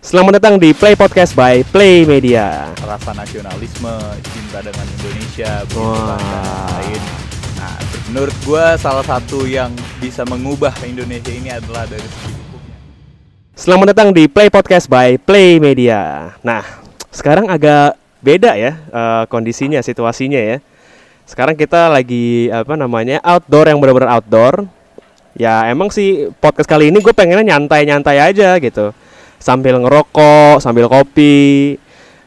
Selamat datang di Play Podcast by Play Media. Rasa nasionalisme, cinta dengan Indonesia, begitu lain. Nah, menurut gue salah satu yang bisa mengubah Indonesia ini adalah dari segi hukumnya. Selamat datang di Play Podcast by Play Media. Nah, sekarang agak beda ya kondisinya, situasinya ya. Sekarang kita lagi outdoor yang benar-benar outdoor. Ya emang sih podcast kali ini gue pengennya nyantai-nyantai aja gitu, sambil ngerokok, sambil kopi.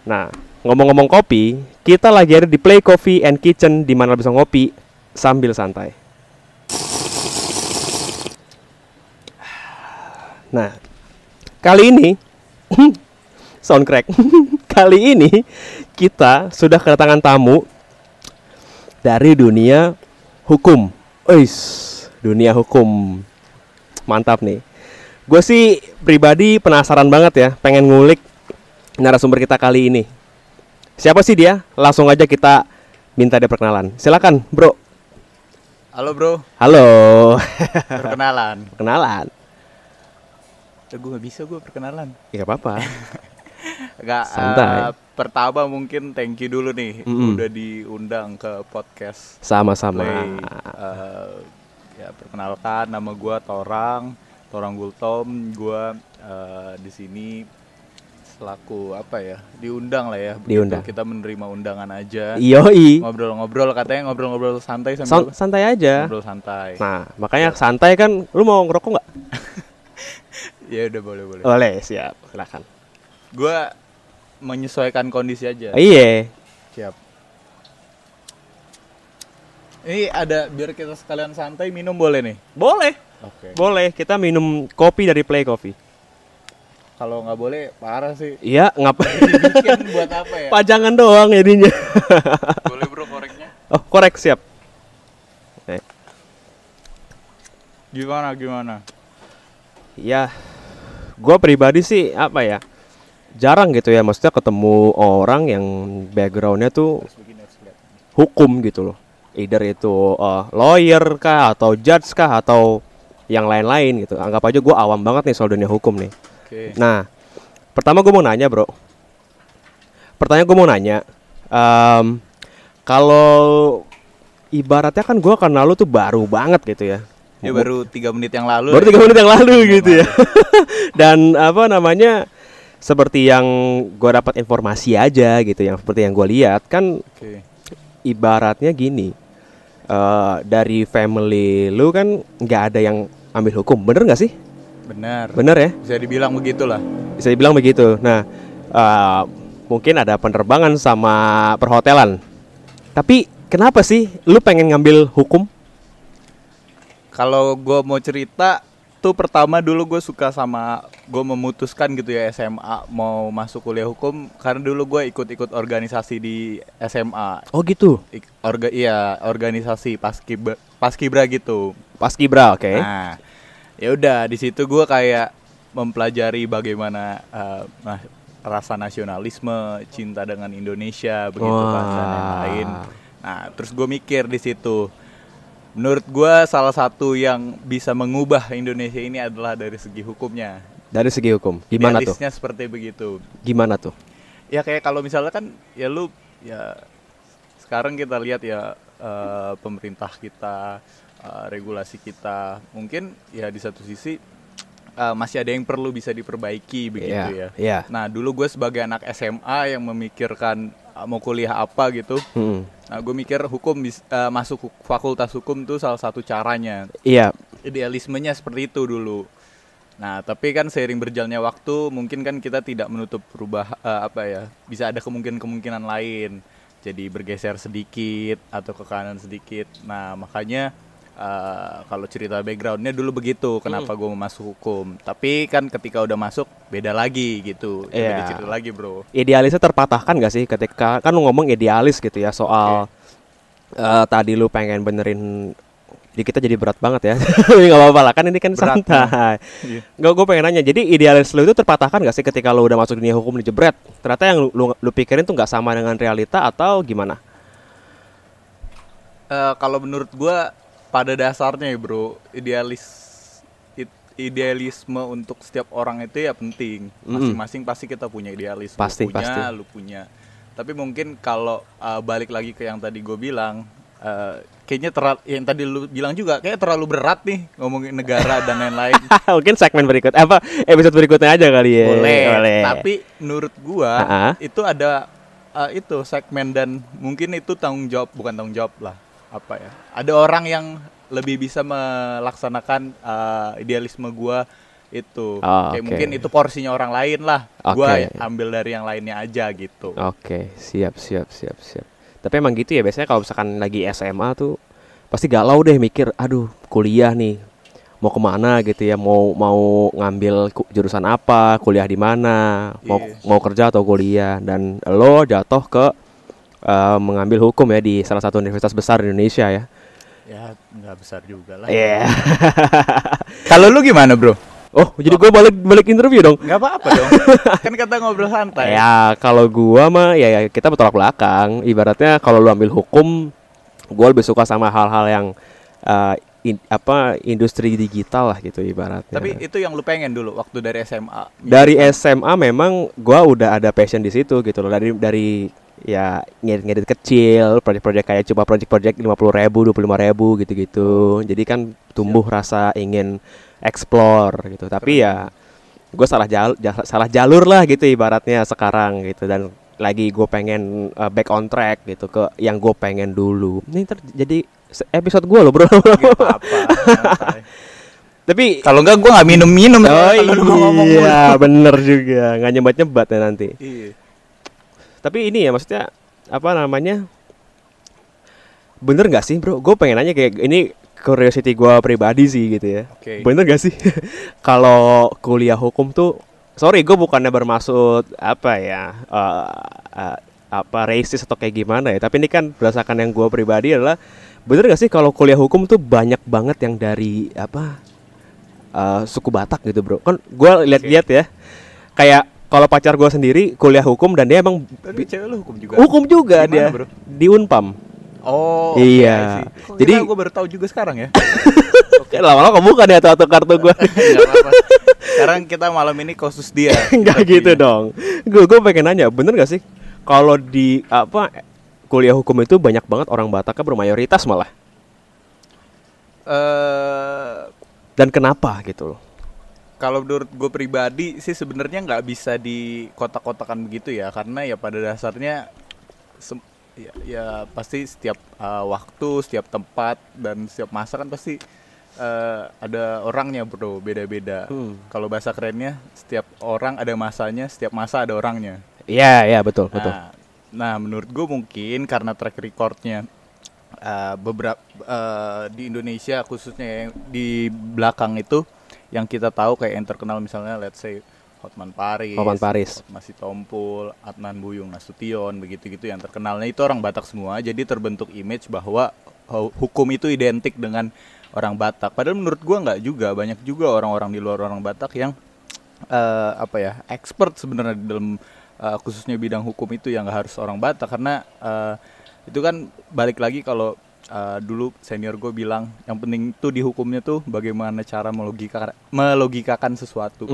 Nah, ngomong-ngomong kopi, kita lagi ada di Play Coffee and Kitchen, di mana bisa ngopi sambil santai. Nah, kali ini sound crack. Kali ini kita sudah kedatangan tamu dari dunia hukum. Dunia hukum. Mantap nih. Gue sih pribadi penasaran banget ya, pengen ngulik narasumber kita kali ini. Siapa sih dia? Langsung aja kita minta dia perkenalan. Silakan, bro. Halo bro. Halo. Perkenalan. Perkenalan. Gue gak bisa perkenalan. Ya gak apa-apa. Gak, santai. Pertama mungkin thank you dulu nih, udah diundang ke podcast. Sama-sama. Ya perkenalkan, nama gue Torang Gultom. Gue di sini selaku diundang lah ya. Diundang. Kita menerima undangan aja. Yoi. Ngobrol-ngobrol, katanya ngobrol-ngobrol santai santai aja. Ngobrol santai. Nah, makanya santai kan. Lu mau ngerokok nggak? Ya udah boleh. Boleh, siap. Silakan. Gue menyesuaikan kondisi aja. Iya. Siap. Ini ada biar kita sekalian santai, minum boleh nih? Boleh. Oke. Boleh, kita minum kopi dari Play Coffee. Kalau nggak boleh, parah sih. Iya, ngapain? Bikin buat apa ya? Pajangan doang jadinya. Boleh bro koreknya? Oh, korek, siap. Oke. Gimana? Ya, gua pribadi sih jarang gitu ya, maksudnya ketemu orang yang backgroundnya tuh hukum gitu loh. Either itu lawyer kah, atau judge kah, atau yang lain-lain gitu. Anggap aja gue awam banget nih soal dunia hukum nih. Okay. Nah, pertama gue mau nanya bro. Kalau ibaratnya kan gue kenal lu tuh baru banget gitu ya. Ya baru 3 menit yang lalu. Baru 3 menit yang lalu gitu ya. Dan seperti yang gue dapat informasi aja gitu, yang seperti yang gue lihat kan. Okay. Ibaratnya gini. Dari family lu kan nggak ada yang ambil hukum, bener nggak sih? Bener ya? Bisa dibilang begitulah. Bisa dibilang begitu. Nah, mungkin ada penerbangan sama perhotelan. Tapi kenapa sih lu pengen ngambil hukum? Kalau gue mau cerita tuh, pertama dulu gue memutuskan gitu ya SMA mau masuk kuliah hukum karena dulu gue ikut organisasi di SMA. Oh gitu. Organisasi Paskibra gitu. Paskibra, oke. Okay. Nah, ya udah di situ gue kayak mempelajari bagaimana rasa nasionalisme, cinta dengan Indonesia, begitu bahasa yang lain. Nah, terus gue mikir di situ. Menurut gue salah satu yang bisa mengubah Indonesia ini adalah dari segi hukumnya. Dari segi hukum, gimana tuh? Idealisnya seperti begitu. Gimana tuh? Ya kayak kalau misalnya kan sekarang kita lihat ya pemerintah kita, regulasi kita, mungkin ya di satu sisi masih ada yang perlu bisa diperbaiki begitu ya. Yeah. Nah dulu gue sebagai anak SMA yang memikirkan mau kuliah apa gitu. Nah gue mikir masuk fakultas hukum tuh salah satu caranya. Iya. Idealismenya seperti itu dulu. Nah tapi kan seiring berjalannya waktu mungkin kan kita tidak menutup bisa ada kemungkinan lain. Jadi bergeser sedikit atau ke kanan sedikit. Nah makanya kalau cerita backgroundnya dulu begitu, kenapa gue mau masuk hukum. Tapi kan ketika udah masuk beda lagi gitu. Beda cerita lagi bro. Idealisnya terpatahkan gak sih ketika kan lu ngomong idealis gitu ya soal tadi lu pengen benerin di kita jadi berat banget ya. Nggak apa-apa lah, kan ini kan berat, santai. Gue pengen nanya, jadi idealis lu itu terpatahkan gak sih ketika lu udah masuk dunia hukum dijebret? Ternyata yang lu pikirin tuh gak sama dengan realita atau gimana? Kalau menurut gue pada dasarnya ya bro, idealisme untuk setiap orang itu ya penting. Masing-masing pasti kita punya idealisme. Pasti. Lu punya. Tapi mungkin kalau balik lagi ke yang tadi gue bilang, kayaknya yang tadi lu bilang juga kayak terlalu berat nih ngomongin negara dan lain-lain. Mungkin segmen episode berikutnya aja kali ya. Boleh. Tapi menurut gua itu ada itu segmen, dan mungkin itu bukan tanggung jawab lah, apa ya? Ada orang yang lebih bisa melaksanakan idealisme gua itu. Kayak mungkin itu porsinya orang lain lah. Gua ambil dari yang lainnya aja gitu. Oke, siap. Tapi emang gitu ya, biasanya kalau misalkan lagi SMA tuh pasti galau deh mikir, aduh kuliah nih mau kemana gitu ya, mau ngambil jurusan apa, kuliah di mana, mau kerja atau kuliah, dan lo jatuh ke mengambil hukum ya di salah satu universitas besar di Indonesia ya. Ya nggak besar juga lah. Iya. Kalau lu gimana bro? Oh, jadi gue balik interview dong? Nggak apa-apa dong. Kan kita ngobrol santai. Ya, kalau gue mah ya kita bertolak belakang. Ibaratnya kalau lu ambil hukum, gue lebih suka sama hal-hal yang industri digital lah gitu ibaratnya. Tapi itu yang lu pengen dulu waktu dari SMA? Dari SMA memang gue udah ada passion di situ gitu loh. Dari ya ngedit kecil, project-project kayak coba project 50.000, 25.000 gitu-gitu. Jadi kan tumbuh rasa ingin explore gitu. Tapi ya gue salah jalur lah gitu ibaratnya sekarang gitu, dan lagi gue pengen back on track gitu ke yang gue pengen dulu. Ini jadi episode gue loh bro. Apa-apa. Tapi kalau enggak gue nggak minum. Iya bener juga, nggak nyebat ya nanti. Iya. Tapi ini ya maksudnya apa namanya, bener nggak sih bro? Gue pengen nanya, kayak ini curiosity gue pribadi sih gitu ya. Bener gak sih kalau kuliah hukum tuh, sorry gue bukannya bermaksud apa ya racist atau kayak gimana ya, tapi ini kan berdasarkan yang gue pribadi adalah, bener gak sih kalau kuliah hukum tuh banyak banget yang dari suku Batak gitu bro? Kan gue lihat-lihat ya, kayak kalau pacar gue sendiri kuliah hukum dan dia emang cewek lu hukum juga. Hukum juga. Dimana, dia bro? Di Unpam. Oh iya. Jadi gue baru tahu juga sekarang ya. Oke, lama-lama kebuka nih atau kartu gue. Sekarang kita malam ini khusus dia. Enggak gitu dong. Gue pengen nanya, bener gak sih kalau di kuliah hukum itu banyak banget orang Bataknya bermayoritas malah? Dan kenapa gitu loh? Kalau menurut gue pribadi sih sebenarnya nggak bisa di kotak-kotakan begitu ya, karena ya pada dasarnya ya pasti setiap waktu, setiap tempat dan setiap masa kan pasti ada orangnya bro, beda-beda. Kalau bahasa kerennya, setiap orang ada masanya, setiap masa ada orangnya. Iya betul. Nah menurut gue mungkin karena track recordnya beberapa di Indonesia khususnya yang di belakang itu, yang kita tahu kayak yang terkenal misalnya let's say Hotman Paris, Masih Tompul, Adnan Buyung Nasution, begitu-gitu yang terkenalnya itu orang Batak semua. Jadi terbentuk image bahwa hukum itu identik dengan orang Batak. Padahal menurut gua nggak juga, banyak juga orang-orang di luar orang Batak yang expert sebenarnya di dalam khususnya bidang hukum itu, yang nggak harus orang Batak, karena itu kan balik lagi kalau dulu senior gue bilang yang penting tuh di hukumnya tuh bagaimana cara melogikakan sesuatu.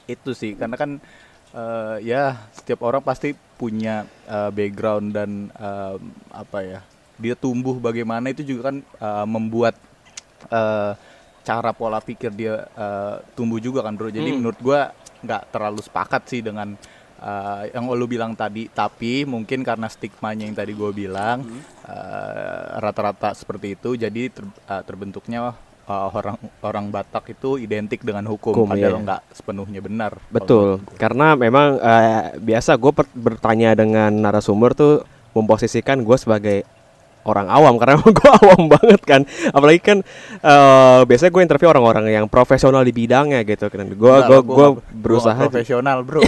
Itu sih, karena kan ya setiap orang pasti punya background dan dia tumbuh bagaimana, itu juga kan membuat cara pola pikir dia tumbuh juga kan bro. Jadi menurut gue nggak terlalu sepakat sih dengan yang lo bilang tadi, tapi mungkin karena stigmanya yang tadi gue bilang rata-rata seperti itu, jadi terbentuknya orang Batak itu identik dengan hukum padahal nggak sepenuhnya benar. Betul, karena memang biasa gue bertanya dengan narasumber tuh memposisikan gue sebagai orang awam, karena gue awam banget kan, apalagi kan biasanya gue interview orang-orang yang profesional di bidangnya gitu kan. Gue berusaha profesional bro.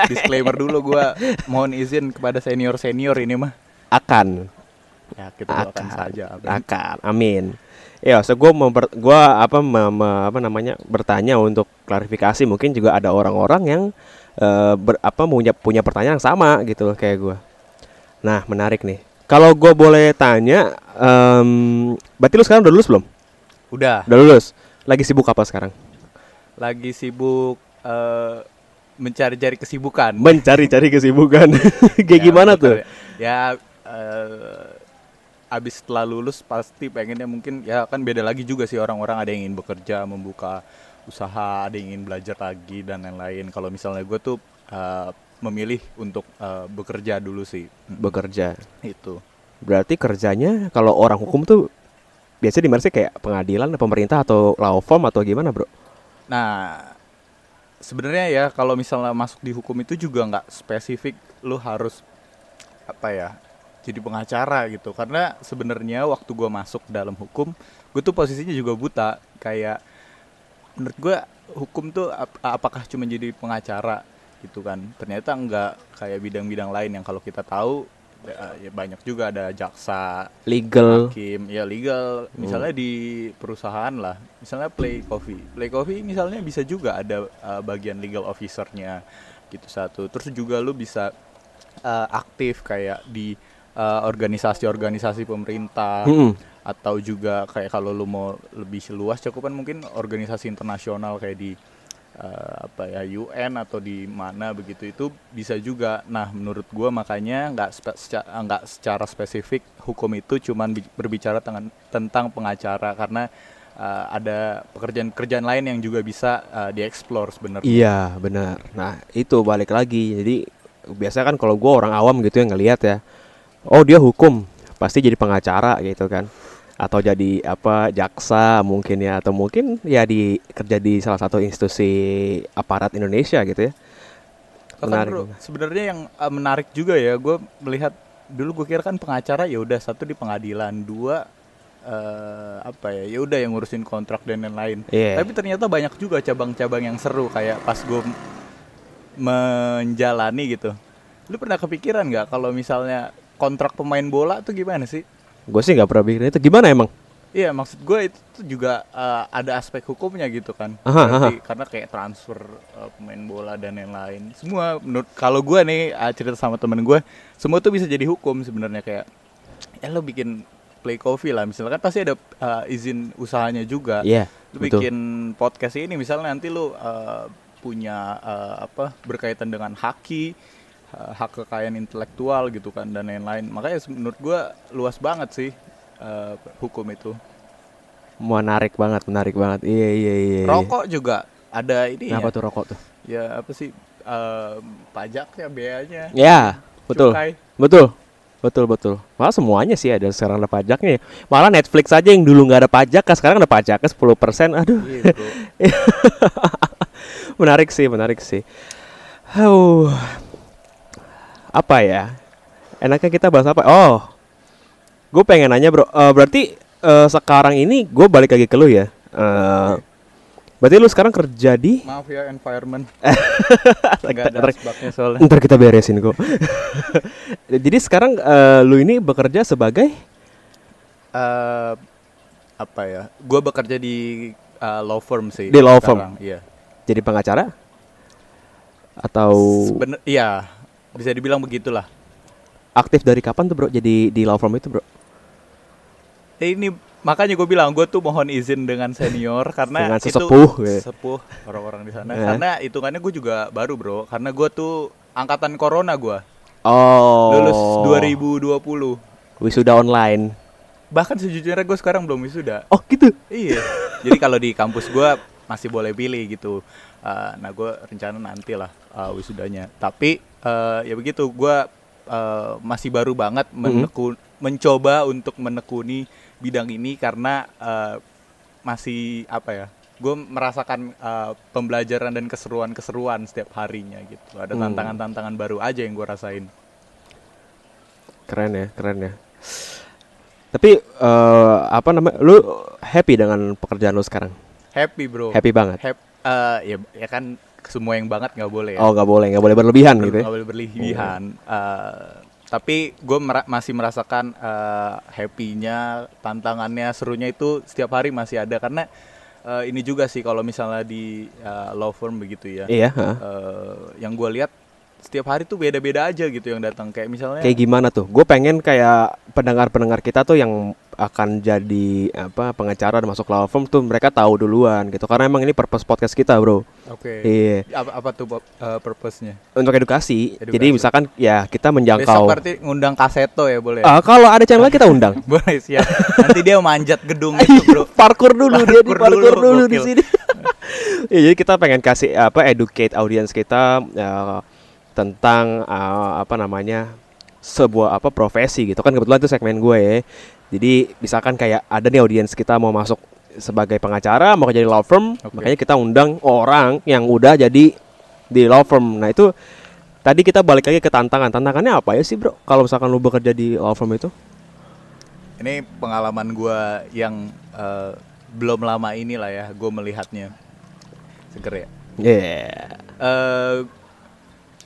Disclaimer dulu, gue mohon izin kepada senior ini mah akan saja amin. Ya, gue bertanya untuk klarifikasi, mungkin juga ada orang-orang yang punya pertanyaan yang sama gitu kayak gue. Nah, menarik nih. Kalau gue boleh tanya, berarti lu sekarang udah lulus belum? Udah lulus. Lagi sibuk apa sekarang? lagi sibuk mencari-cari kesibukan. Mencari-cari kesibukan. Kayak Ya, gimana tuh? Ya, abis setelah lulus pasti pengennya mungkin ya kan beda lagi juga sih orang-orang, ada yang ingin bekerja, membuka usaha, ada yang ingin belajar lagi dan lain-lain. Kalau misalnya gue tuh memilih untuk bekerja dulu sih. Bekerja. Itu. Berarti kerjanya kalau orang hukum tuh biasanya di mana sih, kayak pengadilan, pemerintah, atau law firm, atau gimana, bro? Nah, sebenarnya ya kalau misalnya masuk di hukum itu juga nggak spesifik lu harus apa ya jadi pengacara gitu, karena sebenarnya waktu gue masuk dalam hukum gue tuh posisinya juga buta. Kayak menurut gue hukum tuh apakah cuma jadi pengacara gitu kan, ternyata enggak. Kayak bidang-bidang lain yang kalau kita tahu ya banyak juga, ada jaksa, Legal. hakim, ya legal. Misalnya di perusahaan lah, misalnya Play Coffee misalnya bisa juga ada bagian legal officernya gitu satu. Terus juga lu bisa aktif kayak di organisasi-organisasi pemerintah, atau juga kayak kalau lu mau lebih luas cakupan mungkin organisasi internasional kayak di apa ya UN atau di mana begitu, itu bisa juga. Nah menurut gua makanya nggak secara spesifik hukum itu cuman berbicara tentang pengacara, karena ada pekerjaan-pekerjaan lain yang juga bisa dieksplor sebenarnya. Iya, benar. Nah, itu balik lagi. Jadi biasa kan kalau gue orang awam gitu yang ngelihat ya, oh dia hukum, pasti jadi pengacara gitu kan, atau jadi apa, jaksa mungkin ya, atau mungkin ya kerja di salah satu institusi aparat Indonesia gitu ya. Bahkan Menarik. bro, sebenarnya yang menarik juga ya, gue melihat dulu gue kira kan pengacara ya udah satu di pengadilan, dua apa ya udah yang ngurusin kontrak dan lain-lain. Iya. Tapi ternyata banyak juga cabang-cabang yang seru. Kayak pas gue menjalani gitu, lu pernah kepikiran nggak kalau misalnya kontrak pemain bola tuh gimana sih? Gue sih nggak pernah bikin itu. Gimana emang? Iya, maksud gue itu tuh juga ada aspek hukumnya gitu kan. Aha. Karena kayak transfer pemain bola dan lain-lain. Semua menurut kalau gue nih cerita sama temen gue, semua tuh bisa jadi hukum sebenarnya. Kayak ya lo bikin Play Coffee lah misalnya, kan pasti ada izin usahanya juga. Iya, Lu betul. bikin podcast ini misalnya, nanti lu punya apa berkaitan dengan hak kekayaan intelektual gitu kan dan lain-lain. Makanya menurut gue luas banget sih hukum itu. Menarik banget, menarik banget. Iya, iya, iya. Rokok juga ada ini ya. Kenapa tuh rokok tuh? Ya apa sih pajaknya, beanya. Ya, betul. Cukai. Betul. Betul, betul. Malah semuanya sih ada, sekarang ada pajaknya ya. Malah Netflix aja yang dulu nggak ada pajak, sekarang ada pajaknya 10%. Aduh. Iya, bro. Menarik sih, menarik sih. Apa ya? Enaknya kita bahas apa? Oh, gue pengen nanya bro. Berarti sekarang ini gue balik lagi ke lu ya. Berarti lu sekarang kerja di? Maaf ya environment. Nggak ada asbaknya soalnya. Ntar kita beresin kok. Jadi sekarang lu ini bekerja sebagai? Apa ya? Gue bekerja di law firm sih. Di law firm? Sekarang, iya. Jadi pengacara? Atau Iya, bisa dibilang begitulah. aktif dari kapan tuh bro jadi di law firm itu bro? Ini makanya gue bilang gue tuh mohon izin dengan senior karena Dengan itu sesepuh, ya. sepuh orang-orang di sana. Karena hitungannya gue juga baru bro, karena gue tuh angkatan corona gue. Oh. Lulus 2020. Wisuda online. Bahkan sejujurnya gue sekarang belum wisuda. Oh gitu. Iya. Jadi kalau di kampus gue masih boleh pilih gitu. Nah gue rencana nanti lah wisudanya. Tapi ya begitu, gue masih baru banget mencoba untuk menekuni bidang ini karena masih apa ya? Gue merasakan pembelajaran dan keseruan-keseruan setiap harinya gitu. Ada tantangan-tantangan baru aja yang gue rasain. Keren ya, keren ya. Tapi apa namanya? Lu happy dengan pekerjaan lu sekarang? Happy bro. Happy banget. Ya kan semua yang banget nggak boleh ya. Oh nggak boleh berlebihan gitu. Nggak boleh berlebihan. Tapi gue masih merasakan happy-nya, tantangannya, serunya itu setiap hari masih ada. Karena ini juga sih kalau misalnya di law firm begitu ya. Iya. Yang gue lihat setiap hari tuh beda-beda aja gitu yang datang. Kayak misalnya Kayak gimana tuh? Gue pengen kayak pendengar-pendengar kita tuh yang akan jadi pengacara dan masuk law firm tuh mereka tahu duluan gitu. Karena emang ini purpose podcast kita, Bro. Oke. Iya. Apa tuh purpose-nya? Untuk edukasi. Jadi misalkan ya kita Besok menjangkau. berarti ngundang Kaseto ya boleh? Kalau ada channel kita undang. Boleh siap. Nanti dia manjat gedung itu, Bro. Parkur dulu dia di parkur dulu di gokil. sini. Ya, jadi kita pengen kasih educate audiens kita tentang sebuah profesi gitu kan, kebetulan itu segmen gue ya. Jadi misalkan kayak ada nih audiens kita mau masuk sebagai pengacara, mau jadi law firm, makanya kita undang orang yang udah jadi di law firm. Nah itu tadi kita balik lagi ke tantangannya apa ya sih, Bro, kalau misalkan lu bekerja di law firm itu? Ini pengalaman gue yang belum lama inilah ya, gue melihatnya seger ya.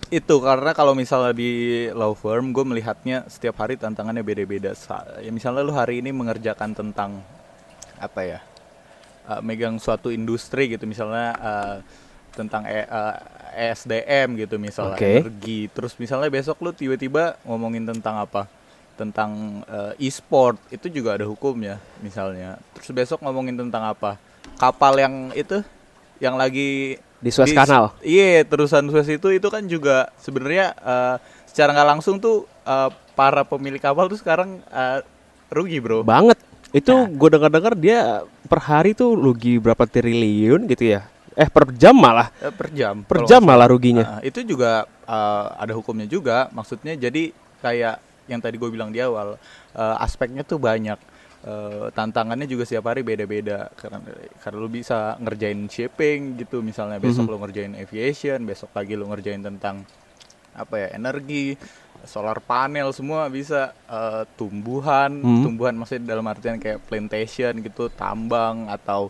Itu karena kalau misalnya di law firm, gue melihatnya setiap hari tantangannya beda-beda. Ya misalnya lu hari ini mengerjakan tentang megang suatu industri gitu, misalnya tentang ESDM gitu, misalnya energi. Terus misalnya besok lu tiba-tiba ngomongin tentang tentang e-sport, itu juga ada hukumnya misalnya. Terus besok ngomongin tentang kapal yang itu yang lagi di Suez Canal. Iya, terusan Suez itu kan juga sebenarnya secara nggak langsung tuh para pemilik kapal tuh sekarang rugi, Bro. Banget. Itu gue dengar dia per hari tuh rugi berapa triliun gitu ya. Per jam malah. Per jam malah ruginya. Itu juga ada hukumnya juga. Maksudnya jadi kayak yang tadi gue bilang di awal, aspeknya tuh banyak. Tantangannya juga setiap hari beda-beda, karena lu bisa ngerjain shipping gitu misalnya, besok lu ngerjain aviation, besok lagi lu ngerjain tentang energi, solar panel, semua bisa. Tumbuhan maksudnya dalam artian kayak plantation gitu, tambang atau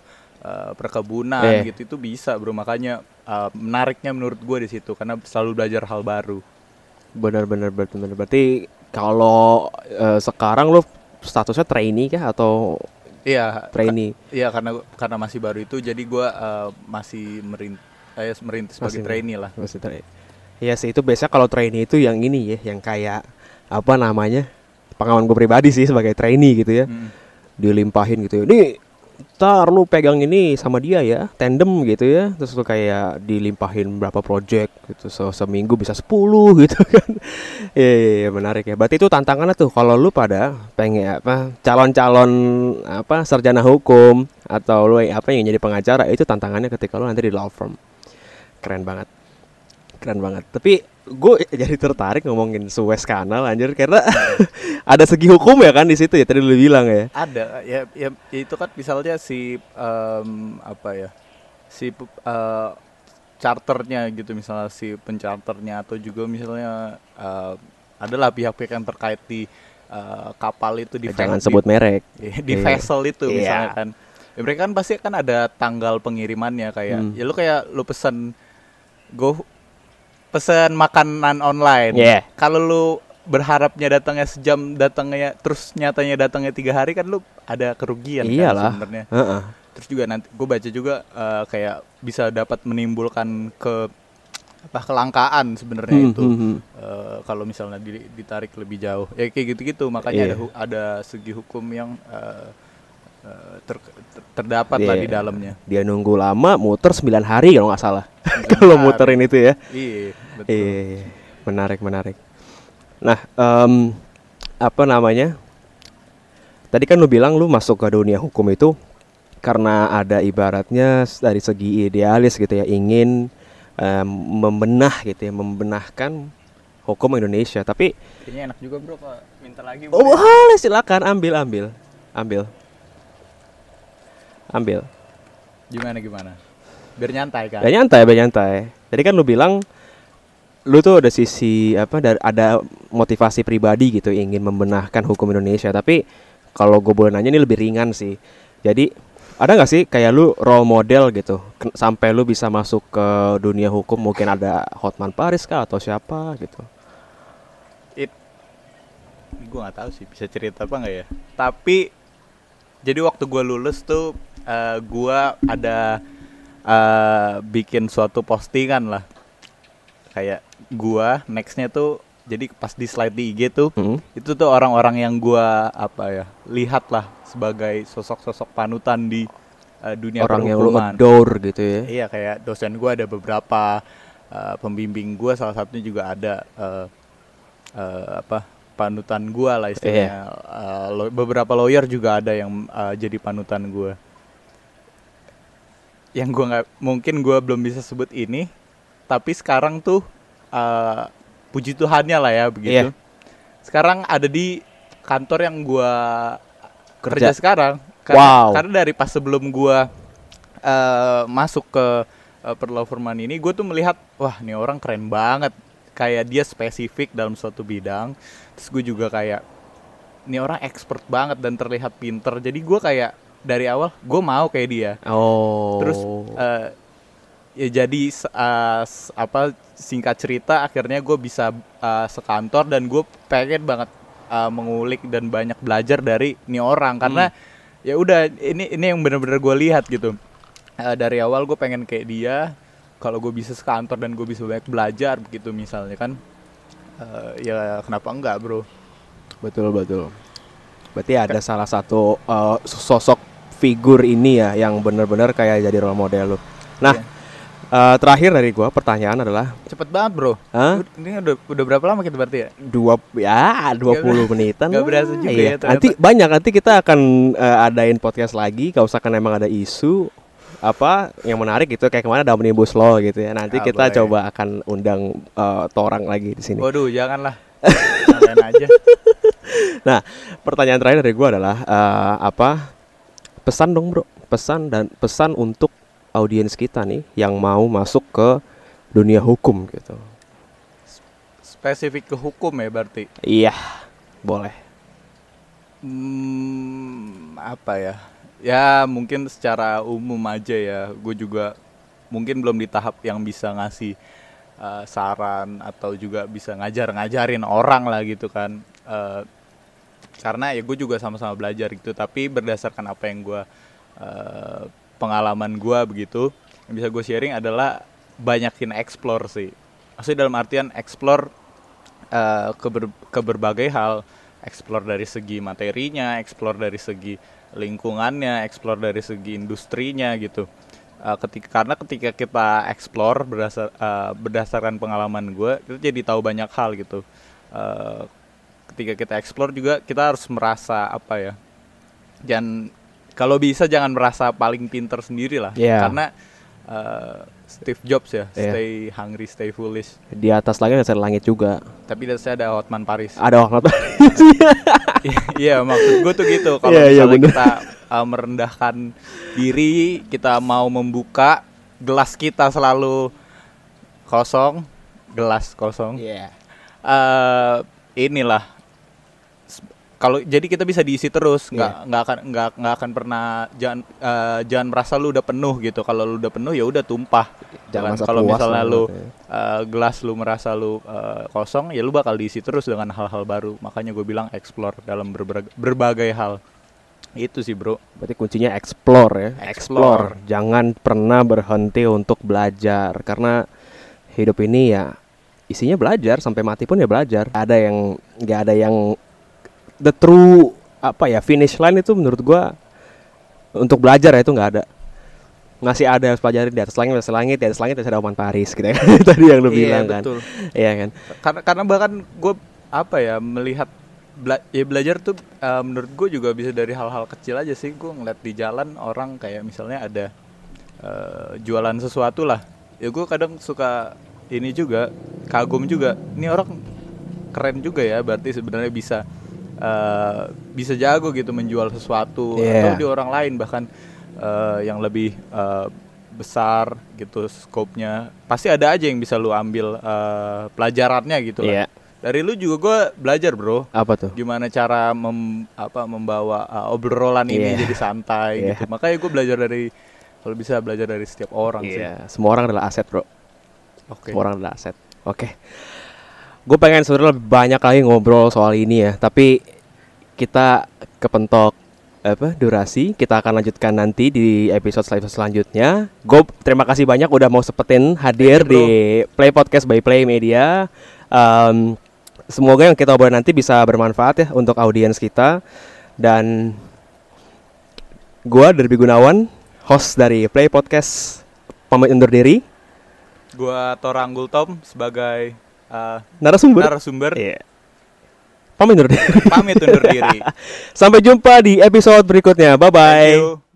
perkebunan gitu, itu bisa, Bro. Makanya menariknya menurut gue di situ, karena selalu belajar hal baru. Benar. Berarti kalau sekarang lu statusnya trainee kah atau trainee? Iya, karena masih baru itu, jadi gue masih merintis sebagai trainee lah. Masih trainee. Iya sih, itu biasanya kalau trainee itu yang ini ya, yang kayak pengalaman gue pribadi sih sebagai trainee gitu ya. Dilimpahin gitu ya. Nih, ntar lu pegang ini sama dia ya, tandem gitu ya. Terus lu kayak dilimpahin berapa project gitu, seminggu bisa 10 gitu kan. Iya, menarik ya. Berarti itu tantangannya tuh kalau lu pada pengen calon-calon sarjana hukum atau lu yang jadi pengacara, itu tantangannya ketika lu nanti di law firm. Keren banget. Tapi gue jadi tertarik ngomongin Suez Canal anjir, karena ada segi hukum ya kan di situ ya, tadi lu bilang ya. Ada ya itu kan misalnya si charternya gitu, misalnya si pencharternya, atau juga misalnya adalah pihak-pihak yang terkait di kapal itu, di jangan sebut merek, di vessel itu misalnya kan. Ya, mereka kan pasti kan ada tanggal pengirimannya, kayak ya lu pesen makanan online. Kalau lu berharapnya datangnya sejam, datangnya terus nyatanya datangnya 3 hari, kan lu ada kerugian. Iyalah. Kan sebenarnya. Terus juga nanti gue baca juga kayak bisa dapat menimbulkan kelangkaan sebenarnya itu. Kalau misalnya ditarik lebih jauh. Ya kayak gitu-gitu, makanya ada segi hukum yang terdapat lah di dalamnya. Dia nunggu lama, muter 9 hari kalau nggak salah. Kalau muterin itu ya. Iya, betul. Menarik. Nah, tadi kan lu bilang lu masuk ke dunia hukum itu karena ada ibaratnya dari segi idealis gitu ya, ingin membenahkan hukum Indonesia. Tapi kayaknya enak juga, Bro, Pak. Minta lagi. Boleh, silakan ambil. Gimana? Biar nyantai kan? Biar nyantai. Jadi kan lu bilang lu tuh ada sisi ada motivasi pribadi gitu, ingin membenahkan hukum Indonesia. Tapi kalau gue boleh nanya, ini lebih ringan sih. Jadi ada nggak sih kayak lu role model gitu sampai lu bisa masuk ke dunia hukum? Mungkin ada Hotman Paris kah atau siapa gitu? Gue nggak tahu sih bisa cerita apa nggak ya. Tapi jadi waktu gue lulus tuh gue ada bikin suatu postingan lah, kayak gue nextnya tuh jadi pas di slide di IG tuh, itu tuh orang-orang yang gua lihat lah sebagai sosok-sosok panutan di dunia orang yang lu perhukuman. adore gitu ya. Iya, kayak dosen gua ada beberapa, pembimbing gua salah satunya juga ada panutan gua lah istilahnya. Beberapa lawyer juga ada yang jadi panutan gua. Yang mungkin gua belum bisa sebut ini, tapi sekarang tuh puji Tuhannya lah ya begitu. Sekarang ada di kantor yang gua kerja sekarang. Karena dari pas sebelum gua masuk ke per-law firman ini, gua tuh melihat, wah, ini orang keren banget. Kayak dia spesifik dalam suatu bidang. Terus gue juga kayak, ini orang expert banget dan terlihat pinter. Jadi gue kayak dari awal gue mau kayak dia. Terus ya jadi singkat cerita akhirnya gue bisa sekantor dan gue pengen banget mengulik dan banyak belajar dari ini orang karena ya udah ini yang benar-benar gue lihat gitu. Dari awal gue pengen kayak dia. Kalau gue bisa sekantor dan gue bisa banyak belajar begitu misalnya kan, ya kenapa enggak, bro? Betul. Berarti ada salah satu sosok figur ini ya yang benar-benar kayak jadi role model lo. Nah, terakhir dari gue pertanyaan adalah, cepet banget, bro. Ini udah berapa lama kita berarti ya? 20 menitan. Gak berasa juga ya. Nanti kita akan adain podcast lagi. Gak usah kan emang ada isu yang menarik gitu, kayak kemana ada Omnibus Law gitu ya. Nanti kita coba akan undang Torang lagi di sini. Waduh, janganlah. Kalian aja. Nah, pertanyaan terakhir dari gue adalah pesan dong, bro. Pesan untuk audiens kita nih yang mau masuk ke dunia hukum gitu. Spesifik ke hukum ya berarti? Iya, boleh. Apa ya? Ya mungkin secara umum aja ya. Gue juga mungkin belum di tahap yang bisa ngasih saran atau juga bisa ngajarin orang lah gitu kan. Karena ya gue juga sama-sama belajar gitu. Tapi berdasarkan apa yang gue pengalaman gue begitu, yang bisa gue sharing adalah banyakin explore sih. Maksudnya dalam artian explore ke berbagai hal. Explore dari segi materinya, explore dari segi lingkungannya, explore dari segi industrinya gitu. Karena ketika kita explore berdasarkan pengalaman gue, kita jadi tahu banyak hal gitu. Ketika kita explore juga kita harus merasa kalau bisa jangan merasa paling pinter sendiri lah. Karena Steve Jobs ya, stay hungry, stay foolish. Di atas langit ada langit juga. Tapi di atasnya ada Hotman Paris. Ada Hotman Paris. Iya, maksud gue tuh gitu. Kalau misalnya kita merendahkan diri, kita mau membuka, gelas kita selalu kosong, gelas kosong. Inilah. Kalau jadi kita bisa diisi terus, nggak akan pernah jangan merasa lu udah penuh gitu. Kalau lu udah penuh ya udah tumpah. Kalau misalnya lu gelas lu merasa lu kosong, ya lu bakal diisi terus dengan hal-hal baru. Makanya gue bilang explore dalam berbagai hal. Itu sih, bro. Berarti kuncinya explore ya. Explore. Jangan pernah berhenti untuk belajar karena hidup ini ya isinya belajar, sampai mati pun ya belajar. Nggak ada yang the true finish line itu menurut gua untuk belajar ya itu nggak ada. Ngasih ada harus pelajari di atas langit, di atas langit ada Hotman Paris gitu ya. Tadi yang lu bilang betul. Kan. Iya kan. Karena bahkan gue melihat belajar tuh menurut gue juga bisa dari hal-hal kecil aja sih. Gue ngeliat di jalan orang kayak misalnya ada jualan sesuatu lah. Ya gue kadang suka ini juga kagum juga. Ini orang keren juga ya, berarti sebenarnya bisa jago gitu menjual sesuatu atau di orang lain bahkan yang lebih besar gitu skopnya, pasti ada aja yang bisa lu ambil pelajarannya gitu lah. Dari lu juga gue belajar, bro. Apa tuh? Gimana cara membawa obrolan ini jadi santai gitu. Makanya gue kalau bisa belajar dari setiap orang sih. Semua orang adalah aset, bro. Semua orang adalah aset. Gue pengen sebenarnya lebih banyak lagi ngobrol soal ini ya, tapi kita kepentok durasi. Kita akan lanjutkan nanti di episode selanjutnya. Gue terima kasih banyak udah mau sempetin hadir di Play Podcast by Play Media. semoga yang kita obrolin nanti bisa bermanfaat ya untuk audiens kita. Dan gua Derby Gunawan, host dari Play Podcast, pamit undur diri. Gua Tora Anggul Tom sebagai narasumber. Iya. Pamit undur diri. Pamit undur diri. Sampai jumpa di episode berikutnya. Bye bye. Thank you.